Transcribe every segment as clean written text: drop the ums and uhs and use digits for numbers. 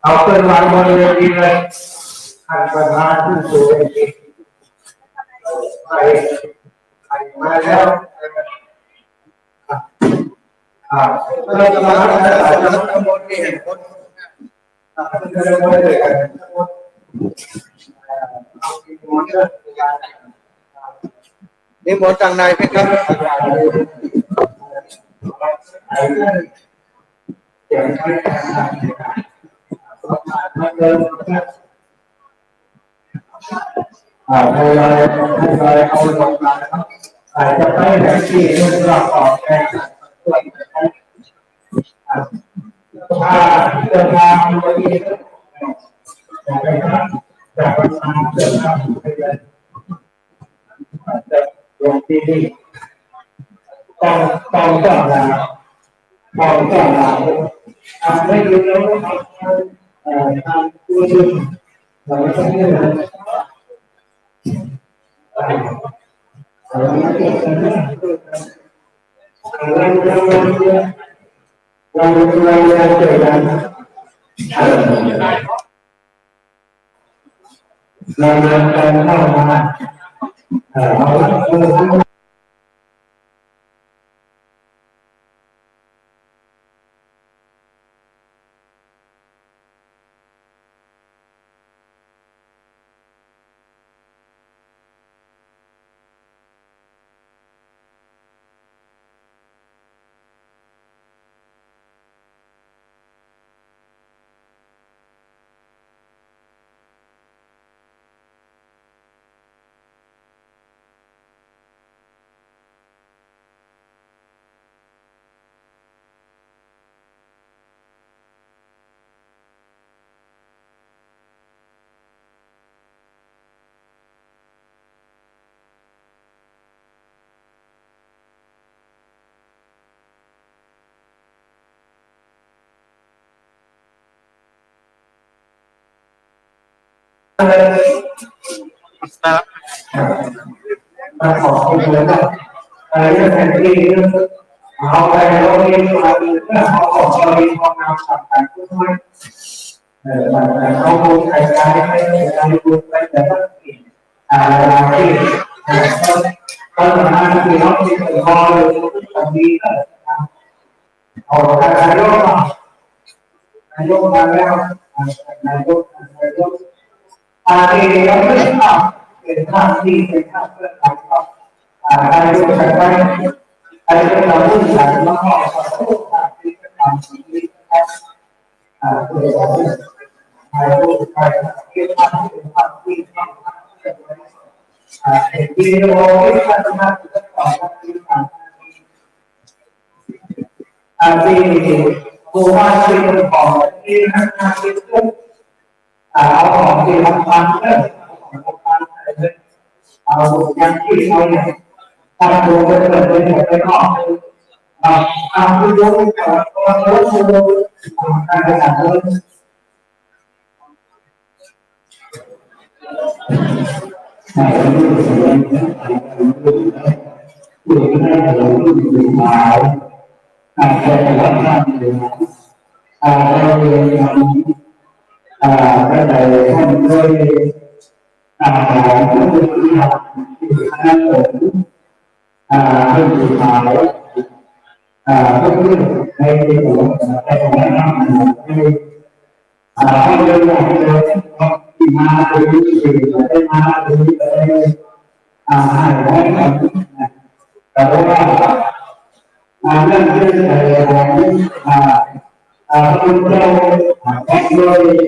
เอาเป็นวางบนเวทีเลยท่านประธานผู้สูงเกียรติไปมาแล้วเราจะมาทำอะไรจะมาทำบนนี้คนจะได้ไม่ได้กันนี่หมดทางในไหมครับให้เราเอาลงมาจะไปไหนที่เราออกแค่ถ้าเดินทางไปจากประชาชนเดินทางไปเลยลงที่นี่ต้องลาไม่รู้แล้วทางผู้ชมเราต้องเรียนเราเจอกันเราเดินกันเข้ามามาขอคุณเลยนะเรื่องแผนที่เอาไปเราเรียนมาเรื่องเขาของเราเรียนความงามต่างๆด้วยเขาดูใครการให้การดูไปแต่ละที่ตอนนั้นที่เราที่พอเลยตอนนี้เอานายกมาแล้วนายกที่เราไม่ทำเป็นท่าที่เป็นท่าเพื่อการทำนายกใช้ไปนายกเราพูดถึงแล้วก็ขอโทษที่ทำสิ่งนี้โดยนายกไปที่ทำเป็นท่าที่ทำที่เราที่ทำงานที่ต่อที่ทำที่ผู้ว่าที่เป็นของที่นักงานที่ทุกเอาของที่ทำการเรื่องของการเอาอย่างที่เราเนี่ยทำตัวเป็นแบบเป็นแบบเป็นออกทำที่ยกกับตัวรถตัวการกระทำเลยในเรื่องผู้ที่ได้เราผู้ที่หมายการแก้ไขปัญหาเรื่องเราเรียนได้ท่านด้วยผู้ที่ทำคณะสงฆ์ผู้ที่หมายก็คือในหัวในของแนะนำให้เรื่องของเราที่มาโดยที่ได้มาโดยที่ได้ให้ไว้กับแต่ว่าเรื่องที่พระพุทธเจ้าแก้โดยที่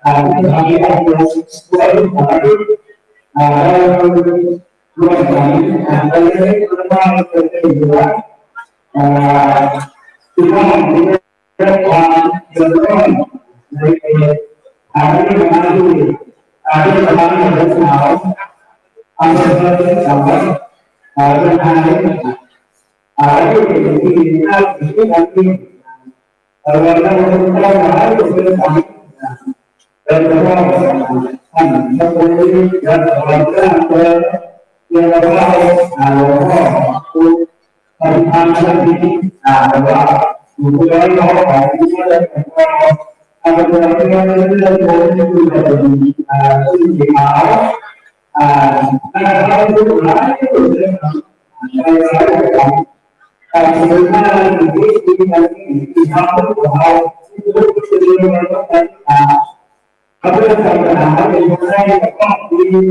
ทำให้เราด้วยร่วมกันไปเรื่อยๆว่าเกิดขึ้นว่าที่ว่าที่ได้ความเดือดร้อนในเรื่องที่มาดูเรื่องการเงินสาวเรื่องสาวเรื่องการ ที่น่าที่นั่นที่เราเราเราหาอยู่เป็นสายเป็นเพราะว่าท่านพระพุทธเจ้าเราเริ่มเจอเราก็คุณทำเรื่องนี้แต่ว่าอยู่ในโลกของที่เราเอาไปเรื่องเรื่องที่เราคือจะเป็นที่หาเราดูหลายที่สุดเลยในสายของการศึกษาที่ทำของเราที่รู้สึกเราต้องการเขาเรื่องการหาเป็นคนแรกก็มี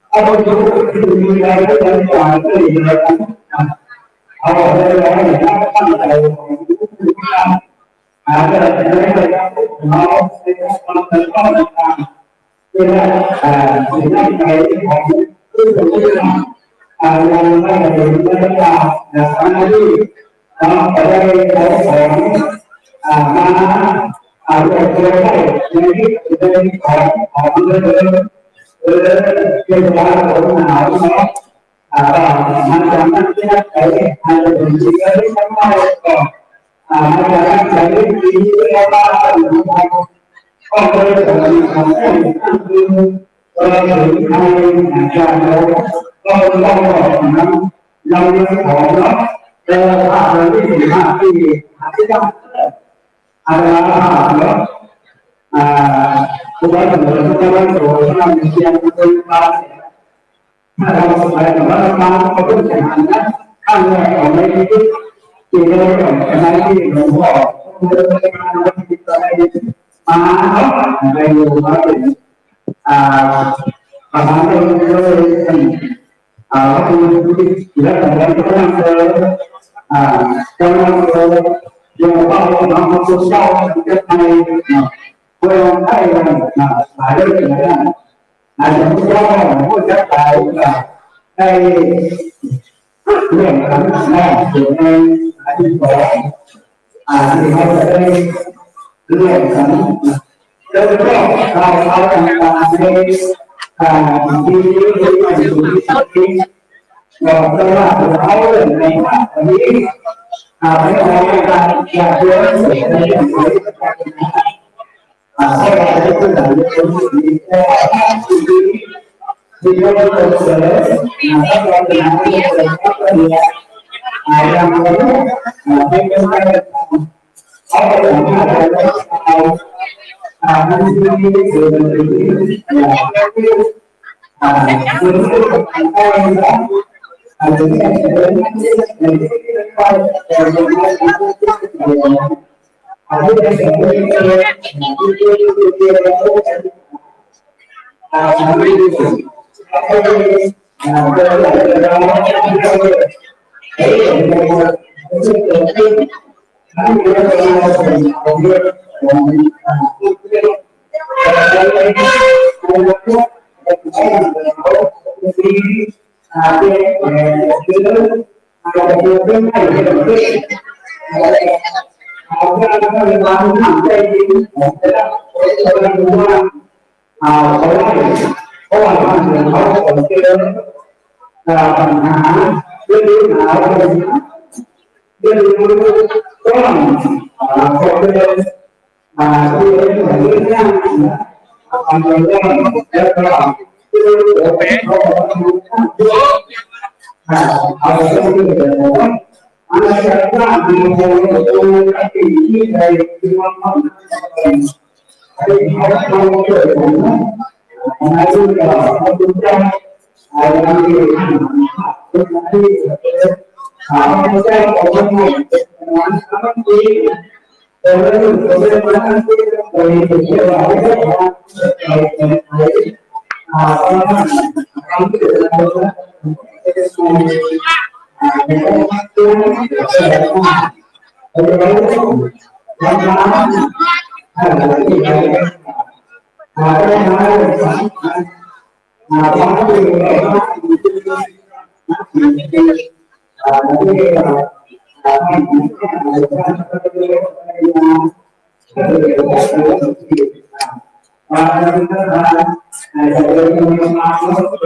เอาไปดูที่มีอะไรก็จะกว่าก็ดีเลยเอาไปเลยว่าอย่างนั้นตั้งใจของทุกท่านก็จะได้ไปรับเราเป็นความเป็นข้อต่างๆเพื่อสิ่งที่ใจของผู้คนที่ทำเราไม่ได้เป็นเรื่องราวนะครับที่เราไปได้ของมาเรื่องเรื่องได้ในที่เป็นของเรื่องเป็นว่าของหนาวเนาะมันจะมันจะใช้อาจจะเป็นสิ่งที่ทำให้ก็มันจะใช้วิธีที่เราบ้างก็เลยส่งของให้คือเราถึงให้การเราก็ต้องบอกนะเราเรื่องของเนาะเราเราที่สี่ห้าที่ที่ต้องอะไรเนาะผู้ว่าสมุนผู้ว่าสมุนทำเสียงเป็นมาถ้าเราไปแต่ว่าเราเขาต้องใช้งานนะข้างแรกของในที่ที่เราของในที่หลวงพ่อเดินไปมาเราติดต่อได้มาไปดูมาเป็นประธานเลยก็คือที่แล้วของเราก็ต้องเจอจะต้องเจอyang bawa nama sosial kita ini, orang kaya ada dengan ada orang muda kaya, kaya yang karena dengan ada orang, ada orang yang kan, jadi kalau orang di kalau ini phải nói là chưa thể thấy được sau đó thì tôi đã được thì tôi đã được các bạn làm các bạn làm cái sau đó là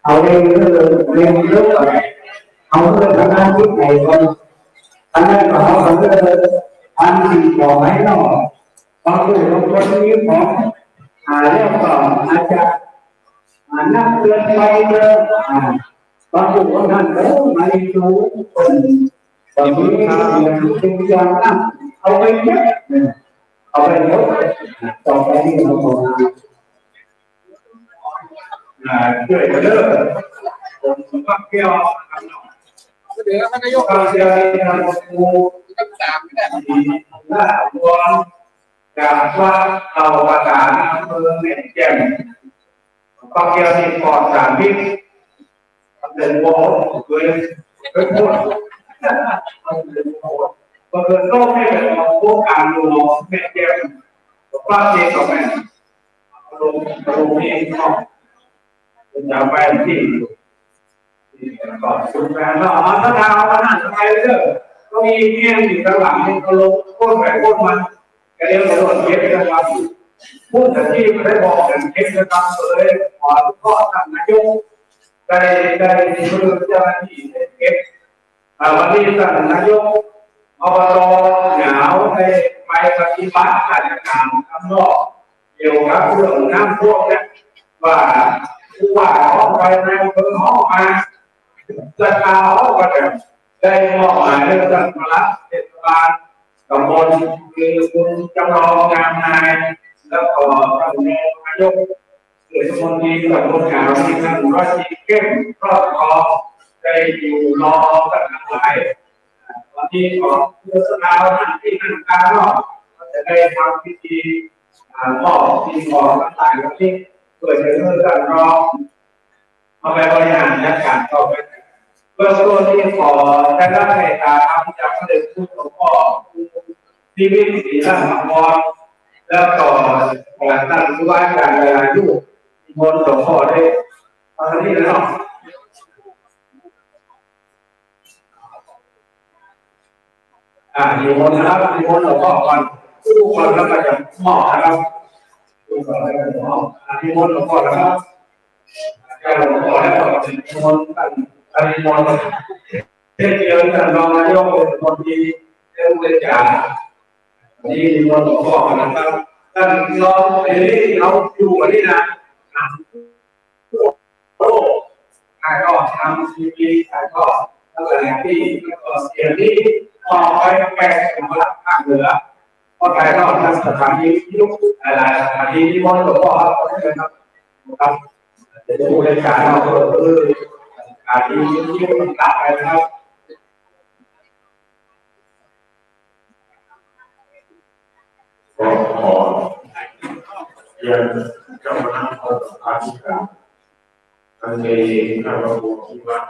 เอาเรียนเรื่องอะไรเอาเรื่องทางด้านที่ไหนก่อนทางด้านของเขาเรื่องอันที่บอกให้เราบางคนบางคนนี้ของเรื่องก็อาจจะนักเรียนไปเรื่องบางคนคนนั้นก็ไม่รู้คนบางทีจริงจังนะเอาไปเยอะเอาไปเยอะต่อไปที่เราบอกช่วยเลิกผมก็เกี่ยวเดี๋ยวท่านนายกเราจะทำกูต่างๆไม่ได้ถ้าวัวจากว่าเราประกาศอำเภอเนี่ยแจ้งก็เกี่ยวที่ปอดสารพิษเป็นวัวเคยพูดก็คือต้องให้เราพวกการดูเนี่ยแจ้งว่าเจ๊ก็แม่ลงนี่ก็จะไปที่ก่อนสุดแรงก็ถ้าดาวขนาดไปเรื่อยก็มีเงี้ยอยู่ข้างหลังนี่ก็ลงโค่นไปโค่นมันก็เรียกว่าโดนเย็บนะครับพูดแต่ที่ไม่ได้บอกกันเย็บนะครับเลยขอข้อท่านนายกได้ที่มือเจ้าหน้าที่เก็บวันนี้ท่านนายกอบตหนาวได้ไปปฏิบัติการข้างนอกเกี่ยวกับเรื่องน้ำท่วมเนี่ยว่าผู้ว่าเขาไปในอำเภอเขามาจะข่าวก็ได้มอบหมายเรื่องการมารับเทศบาลตำบลคือคุณจำลองงามนายแล้วก็ท่านนายกเทศมนตรีตำบลขาวที่ท่านราชีเข้มครอบครองได้อยู่รอกันหลายวันที่ของเทศบาลที่นั่งการนอกจะได้ทำพิธีมอบที่ของต่างๆวันที่เพื่อจะเริ่มการรอเอาไปบริหารจัดการต่อไปเบื้องต้นที่ขอได้รับเมตตาทำจากพระเดชคุณหลวงพ่อที่วิสุทธิราชมังกรแล้วก็การตั้งผู้ว่าการเวลาอยู่บนหลวงพ่อได้ตอนนี้แล้วอยู่บนนะครับอยู่บนหลวงพ่อก่อนทุกคนแล้วก็จะมอบนะครับทุกคนแล้วก็จะมอบอยู่บนหลวงพ่อนะครับการหลวงพ่อแล้วก็จะมอบการมอบเช่นเดียวกันรองนายกเป็นคนที่เรื่องเวชาที่มนหลวงพ่อนะครับท่านรองเอลี่เราอยู่วันนี้นะโอ้ถ่ายทอดทำทีวีถ่ายทอดตั้งแต่ที่แล้วก็เสียงนี้ออกไปแปลสำหรับภาคเหนือก็ถ่ายทอดทางสถานีที่ลุกหลายสถานีที่มนหลวงพ่อครับครับจะดูรายการเราอาทิตย์ที่มันตัดไปนะครับขอเรียนเจ้าคณะอาธิการท่านในพระบรมที่วัด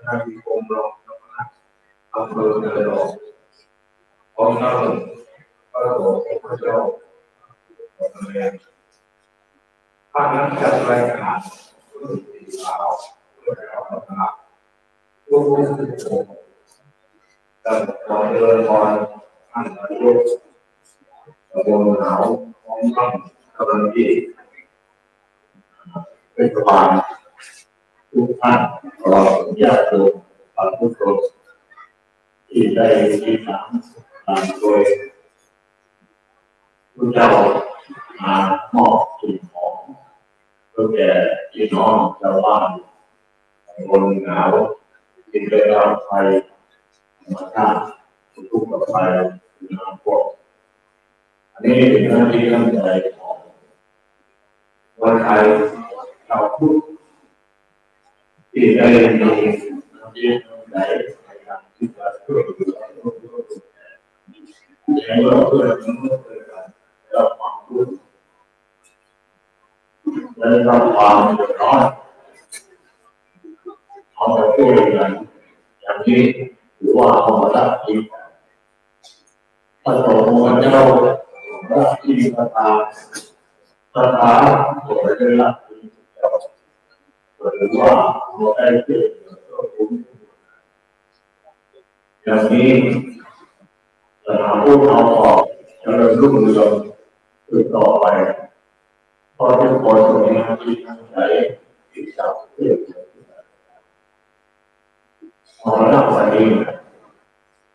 ท่านมีกรมรองเจ้าคณะอำเภอเดินรองของเราพระบรมพระเจ้าท่านนั้นจัดรายการข่าวเรื่องราวต่างๆผู้ชมแต่ขอเดินก่อนท่านนายกตำบลหนาวของท่านกำลังที่เป็นประธานทุกท่านเราญาติโยมผู้ชมที่ได้ที่ถามโดย คุณเจ้ามามอบสิ่งของเพื่อแก่พี่น้องชาวบ้านคนหนาวที่ได้รับภัยธรรมชาติทุกข์ภัยน้ำท่วมอันนี้เป็นหน้าที่ตั้งใจของคนไทยชาวพุทธที่ได้มีน้ำจิตน้ำใจในการที่จะช่วยเหลือและเมื่อเพื่อนมนุษย์ด้วยกันรับความรู้และรับความเดือดร้อนเอาไปช่วยกันอย่างนี้หรือว่าเอามารับผิดพระสงฆ์เจ้ารับผิดพระตาตัวได้รับผิดเจ้าหรือว่าเราได้ช่วยเหลือตัวคุณอย่างนี้สถานผู้เอาออกจะเริ่มรุ่งเรืองต่อไปเพราะทุกคนมีหน้าที่ตั้งใจที่จะเพื่อขอรับวันนี้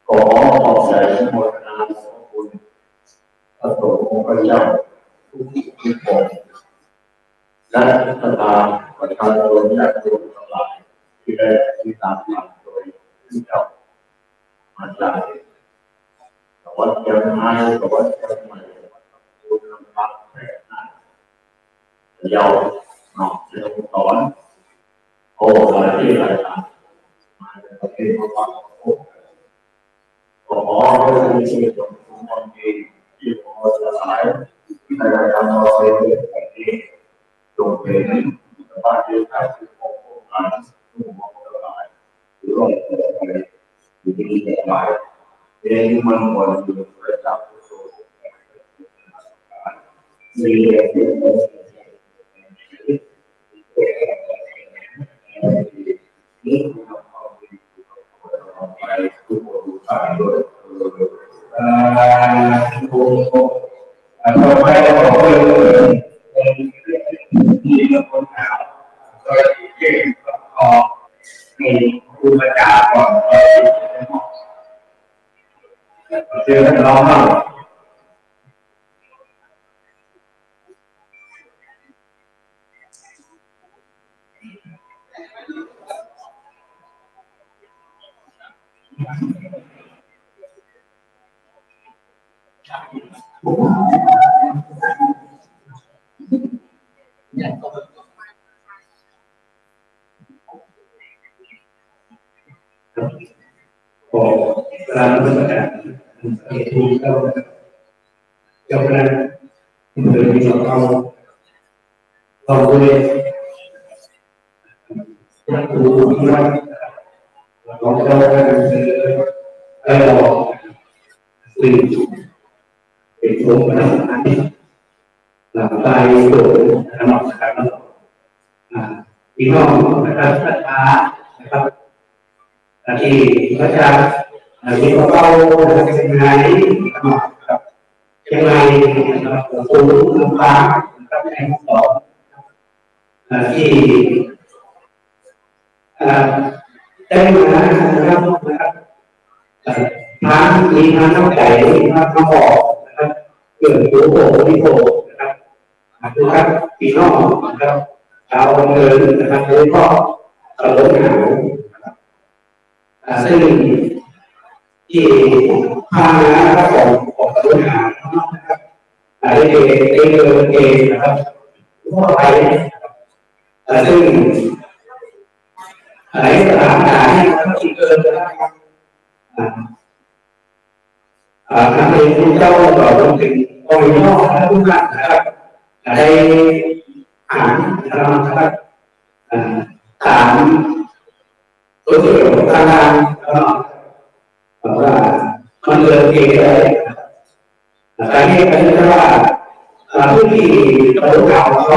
ขอขอบใจโมทนาขอบคุณพระสงฆ์องค์เจ้าทุกคนและประธานประชาชนและทุกทั้งหลายที่ได้ติดตามฟังโดยที่เจ้ามาจากวัดเชียงรายวัดเชียงใหม่วัดลำปางแพร่น่านยาวหนองเชียงตอนโอ้หลายที่หลายทางมาในประเทศมาฟังขอให้ทุกท่านจงทำดีที่ขอจะหลายในการทำเราเป็นแบบนี้จงเป็นสภาพที่ท่านที่พบกันทุกมองทั้งหลายหรือว่าเกิดอะไรอยู่ที่ไหนเองมันควรอยู่ประจำทุกส่วนมีเรื่องที่ต้องนี่ไปทุกคนทำด้วยต่อไปเราบอกว่าที่เราคนหาโดยที่ออกมีผู้ประจาก่อนเจอกันร้องบ้างพอการประกาศที่เจ้าคณะโดยมีเราเลยนักดูที่ว่าของเราได้บอกสิ่งเป็นโครงการนี้หลังใจโดยทำการพี่น้องนะครับศรัทธานะครับที่พระอาจารย์ที่เขาเป็นไงครับยังไงนะครับสูงลำบากนะครับแห่งสองที่ได้มานะครับทางมีทางเข้าใจทางบอกนะครับเกิดตัวโผล่ที่โผล่นะครับทุกท่านพี่น้องนะครับชาวเมืองนะครับโดยเฉพาะกระโดดหนาวซึ่งที่พานะครับของกระโดดหนาวนะครับได้เดินเองนะครับทั่วไปซึ่งหลายสถานการณ์ที่เกิดนะครับทางเป็นเจ้าเราต้องถึงตรงนี้และทุกท่านนะครับได้อ่านนะครับถามตัวเกี่ยวกับการว่ามันเกิดเหตุอะไรสาเหตุเป็นว่าผู้ที่กระโดดเขา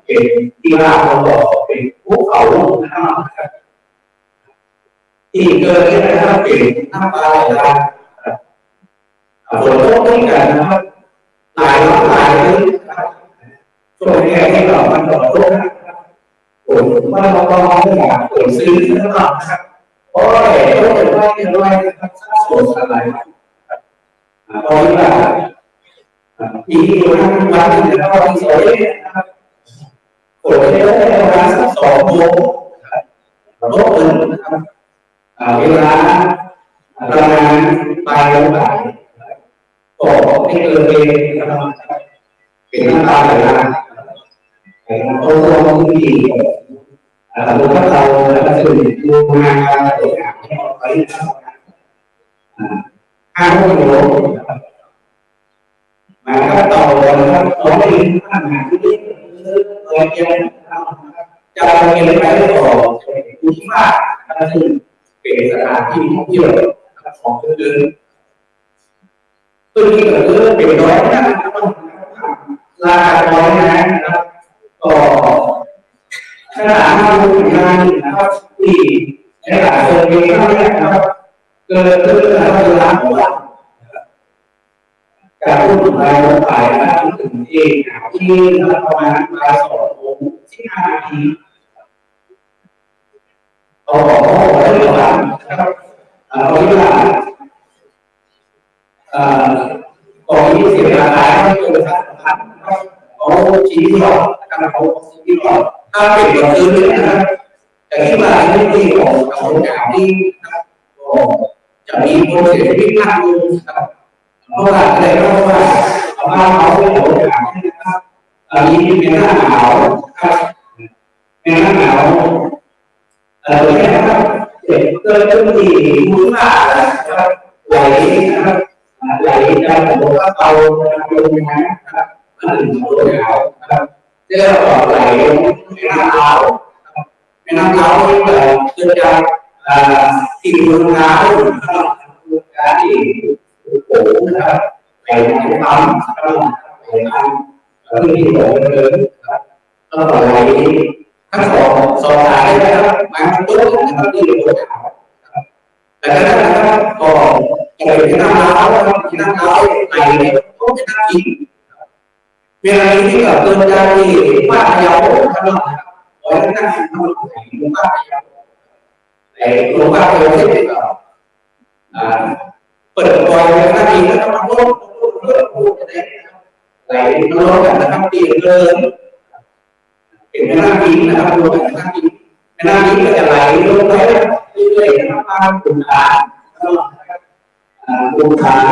เป็นที่ว่าเขาบอกเป็นภูเขานะครับที่เกิดนะครับเป็นน้ำตาไหลฝนตกด้วยกันนะครับหลายเลยนะครับช่วงนี้ที่เรามันตกตกนะครับฝนว่าเราต้องฝนซื้อนะครับโอ้ยต้องเป็นว่านะครับฝนอะไรเพราะว่า ปีนี้วันที่เราที่สวยนะครับฝนได้ประมาณสัก2 โมงรถตื่นนะครับเวลาประมาณบ่ายก็ไม่เกินเลยนะครับเป็นน้ำตาไหลมาเขาต้องดีหรือว่าเราจะสื่อดูงานการตรวจงานที่เราไป5 โมงมาก็ต่อนะครับเราไม่ทำงานที่เราจะเป็นไปได้ต่อคุณภาพก็คือเป็นสถานที่ท่องเที่ยวของคือตัวนี้ก็คือเป็นร้อยนะราคาร้อยนะครับก็ขนาดมาดูงานนะครับที่ในหลายโรงเรียนนะครับเกิดขึ้นในเวลาของเราการพูดถึงรายละเอียดนะครับถึงเองที่ประมาณบ่าย2 โมง 15 นาทีเอาของไว้ในหลังนะครับเอาไว้หลังก่อนที่เสียเวลาให้ตัวประชาสัมพันธ์นะครับเขาชี้ที่หลอดนะครับเขาชี้ที่หลอดถ้าเป็นแบบนี้นะครับแต่ที่มาที่นี่ของโรงงานที่นะครับจะมีโปรเซสที่มากขึ้นนะครับเพราะว่าอะไรเพราะว่าเขาเป็นโรงงานนะครับมีเป็นหน้าหนาวครับเป็นหน้าหนาวเนี่ยนะครับเกิดขึ้นที่มือหน้านะครับไหลนะครับไหลจากหัวเตาลงนะครับถึงตัวหนาวนะครับเรียกว่าไหลเป็นน้ำหนาวเป็นน้ำหนาวที่เกิดจากที่มือหนาวนะครับการที่โผล่นะครับไหลจากน้ำนะครับไหลน้ำที่โผล่เลยนะครับแล้วก็ไหลทั้งสองสายนะครับมาต้นนะครับที่โผล่หนาวแต่ถ้านะครับก็เป็นน้ำร้อนนะครับน้ำร้อนไหลเนี่ยก็เป็นน้ำจริงเวลาที่เกิดจากที่บ้านเรานะครับโอ้ยนั่นคือน้ำไหลลงบ้านเราไหลลงบ้านเราที่เป็นเปิดปล่อยน้ำจริงแล้วก็ลดไหลลดกันนะครับตีเกินเป็นน้ำจริงนะครับลดกันน้ำจริงน้ำจริงก็จะไหลลงไปเรื่อยๆนะครับตามกลุ่มทางกลุ่มทาง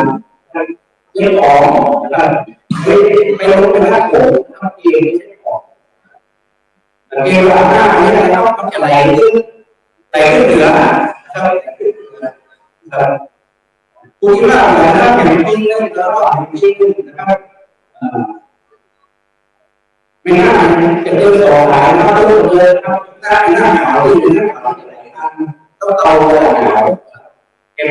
เรื่องของไม่ลงไปหน้าโขงนะครับเองไม่ใช่ของเกี่ยวกับหน้านี้นะครับมันจะไหลขึ้นเหนือนะครับคุณคิดว่าไหลหน้าแผ่นดินแล้วก็แผ่นดินนะครับไม่น่าจะเจอสองหลายนะครับทุกเลยครับหน้าขาวที่เป็นหน้าขาวที่ไหลทางต้องเตาเลยหนาวเป็น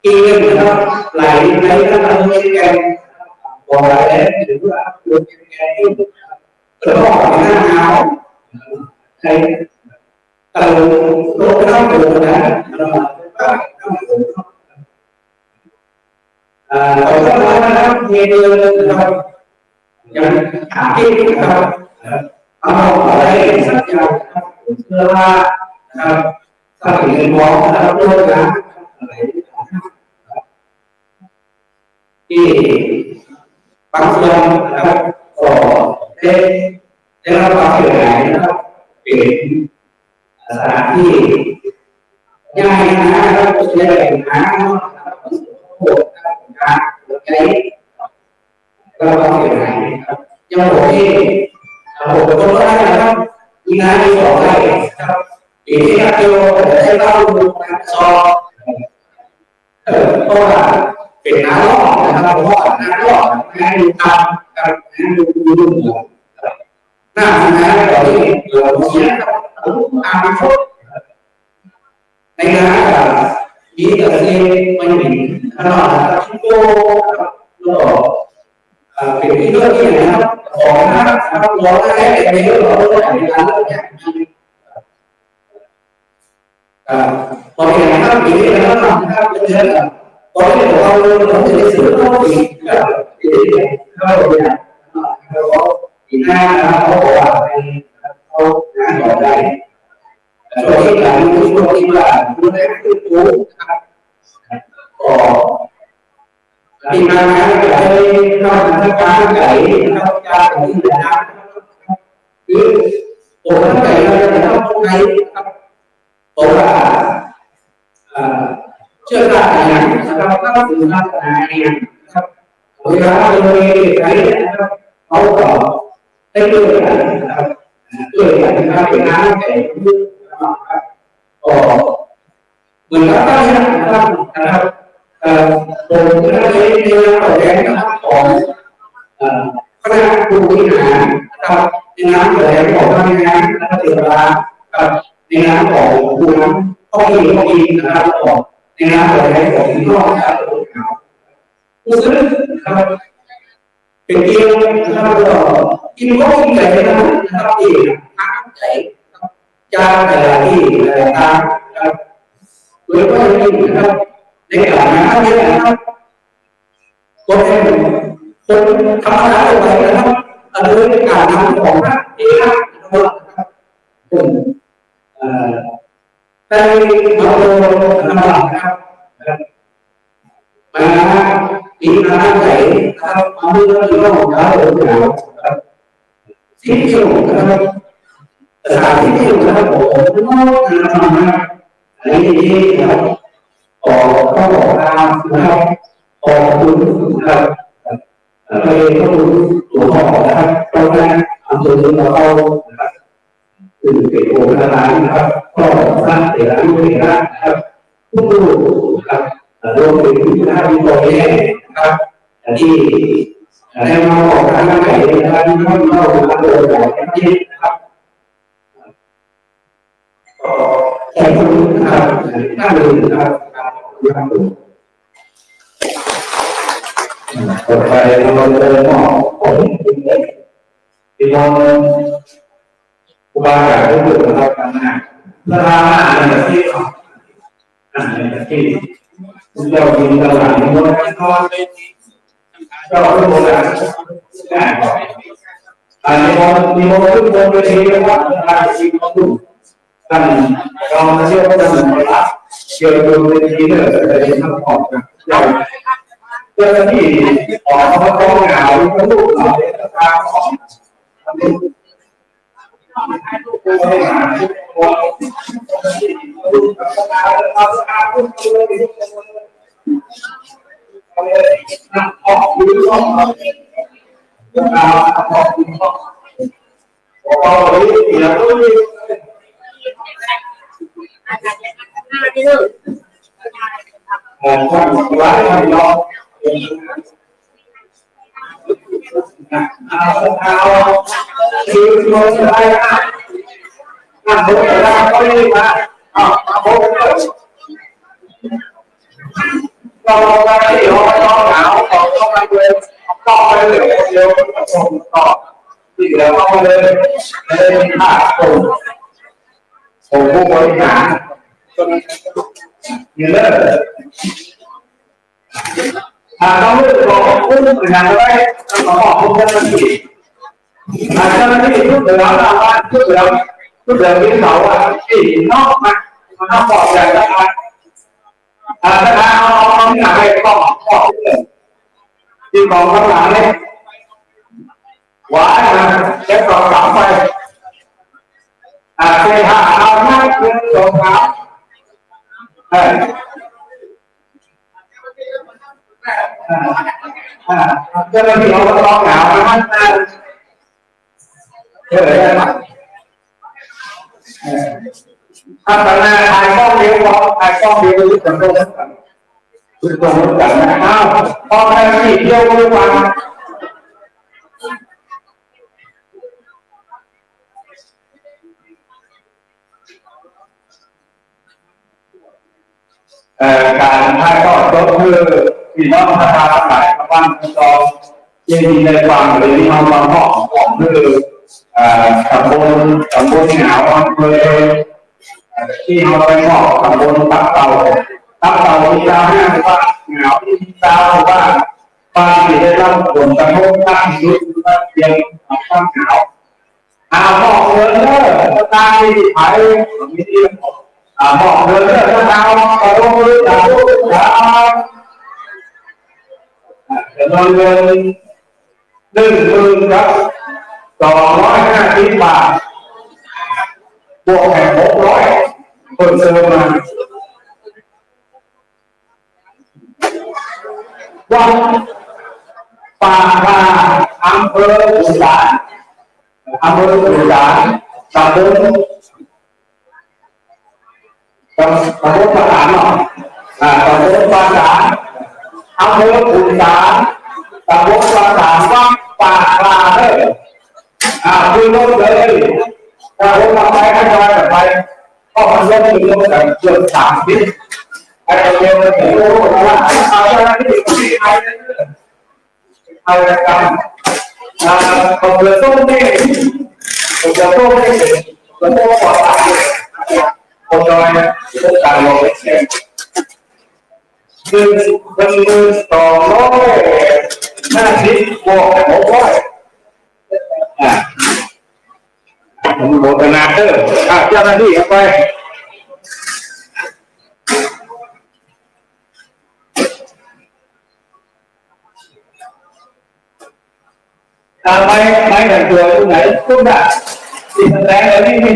กินนะครับไหลนะครับไม่แกงบ่อไหลหรือว่าดูแกงที่กระบอกหน้าหนาวใช้เตาโลกน้ำโขงนะเราก็น้ำโขงต่อจากนั้นนะครับเดินนะครับอย่างหาที่นะครับเอาอะไรสักอย่างนะครับเพื่อว่านะครับถ้าถึงเงินมองนะครับด้วยนะอะไรที่บางส่วนนะครับก็ได้รับความเสียหายนะครับเป็นสถานที่ง่ายนะครับก็จะได้เป็นน้ำนะครับโหดนะครับการใช้ได้รับความเสียหายนะครับยังบอกที่ผมก็ได้นะครับมีงานที่2 ไร่นะครับปีที่เราได้เล่าดูการสอบเพราะว่าเป็นน้ำร้อนนะครับเพราะว่าน้ำร้อนน้ำดูตามกับน้ำดูหน้าต่อที่เราเสียตามชุดในงานมีแต่เสียไม่มีขนาดที่โตแล้วเป็นที่เลือกที่ไหนครับของนะครับร้อนแรกในเรื่องเราต้องการการเลือกอย่างพอเห็นนะครับปีนี้เราทำนะครับเยอะๆตอนที่เราจะได้สื่อเข้าอีกนะครับเข้าเนี่ยเราปีหน้านะครับเขาบอกว่าเขาหาต่อได้ช่วงที่การช่วงที่ว่าดูแลขึ้นรู้นะครับก็ ที่มาเลยนอกจากการไก่นอกจากที่เหลือคือตัวไก่เราจะต้องใช้ตัวเชื่อได้อย่างนะครับก็คือลักษณะอย่างนะครับเวลาเราใช้นะครับเขาก็ได้ด้วยกันนะครับด้วยกันนะครับเป็นน้ำไก่นะครับก็เหมือนกับได้นะครับผมได้ในโปรแกรมของคณะผู้บริหารนะครับในงานโปรแกรมของในงานนักเรียนกับในงานของผู้นำข้อมูลนะครับของในงานโปรแกรมของที่ร่วมกันผู้ซื้อนะครับเป็นเกี่ยวนะครับก็กินข้าวกินไก่นะครับที่ทางไก่จานแต่ละที่แต่ละทางนะครับโดยเฉพาะอย่างยิ่งนะครับในการงานนี้นะครับคนทำงานอะไรนะครับโดยการทำของพระเอกนะครับในเราทำนะครับมาอีกน้ำไหลนะครับเอาเรื่องที่เราเราครับที่อยู่นะครับสถานที่อยู่นะครับผมทำนะครับอันนี้นะครับก็บอกตามนะครับขอบคุณนะครับไปขอบคุณหลวงพ่อนะครับตอนนั้นอำเภอเรานะครับคือเป็นโอกาสนะครับก็สร้างเสนานุเสนานะครับผู้รู้นะครับรวมถึงผู้ทำวิจัยนะครับที่ได้มาบอกการทำงานในการที่เราทำโดยหลายประเทศนะครับขอบคุณนะครับท่านหนึ่งนะครับครับต่อไปเราจะมอบของที่เราอุบาสกผู้ฝึกเราทำงานสถานะในที่คุณเจ้ากินตลาดในวันนั้นก็เจ้าทุกคนนะในวันทุกคนไปเที่ยววัดราชสีมาดูท่านเราเชื่อว่าท่านเป็นพระเชื่อโดยเป็นที่เลิศแต่ยังทำออกนะเจ้าเจ้าที่ออกมาฟ้องหนาวทั้งลูกเราในสภาของคือโมสลายนะโมสลายก็ได้มาโมเราไปที่ห้องหนาวต้องไปเลยต้องไปเลยเดี๋ยวส่งต่อที่เหลือก็ไปเลยถ้าส่งผู้บริหารนี่เลยต้องเลือกของผู้บริหารไว้ต้องบอกผู้บริหารอาจารย์ที่ทุกเดือนเราว่าทุกเดือนที่เขาที่นอกมาบอกอย่างนั้นถ้าเอาที่ไหนก็บอกที่บอกข้างหลังเลยหวานนะแค่ต่อสามไปเสียหาเอาหน้าเพื่อนสองสามเจ้าหน้าที่เขาต้องหนาวนะถ้าตอนนั้นถ่ายกล้องเดียวรู้จักตรงนั้นรู้จักนะพอไปที่เที่ยวทุกวันการถ่ายทอดสดคือพี่น้องประชาชนฝ่ายบ้านจองยินดีในความหรือที่มาฟังของคือตำบลหนาวอำเภอที่เราไปมอบตำบลตับเต่าที่ดาวห้าว่าหนาวที่ดาวว่าบ้านที่ได้รับผลกระทบตั้งยุทธเพียงความหนาวบอกเลยตาที่ถ่ายมีที่บอกเลยถ้าดาวตกลงเลยดาว จำนวนเงิน10,000 ครับ250 บาทบวกแห่ง600เพิ่มเติมมาวัดป่าคาอำเภอขุนหารตำบลปราสาทเนาะตำบลปราสาทอำเภอขุนหารตำบลปราสาทวัดป่าคาคือรถเลยถ้าผมมาไปให้มาแบบไปก็มันลดถึงลงจากเกือบ30ไอ้ตัวเดียวมันถึงโลว่าเอาอะไรที่เอาอะไรกันผมจะต้องได้ผมจะต้องได้ผมต้องปลอดภัยผมจะต้องการลงไปเช็ค1,250บวก600ผมโหลดนาเตอร์เจ้าหน้าที่เข้าไปไม่แต่งตัวตรงไหนตุ้มได้ติดแสดงอะไรนี่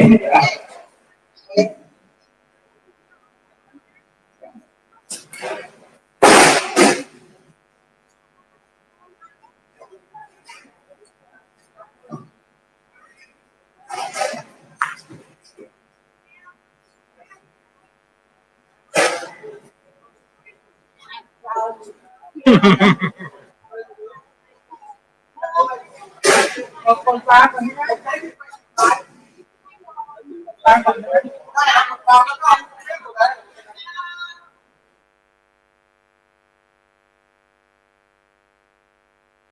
คนฟ้าคนนี้ฟ้าคนนี้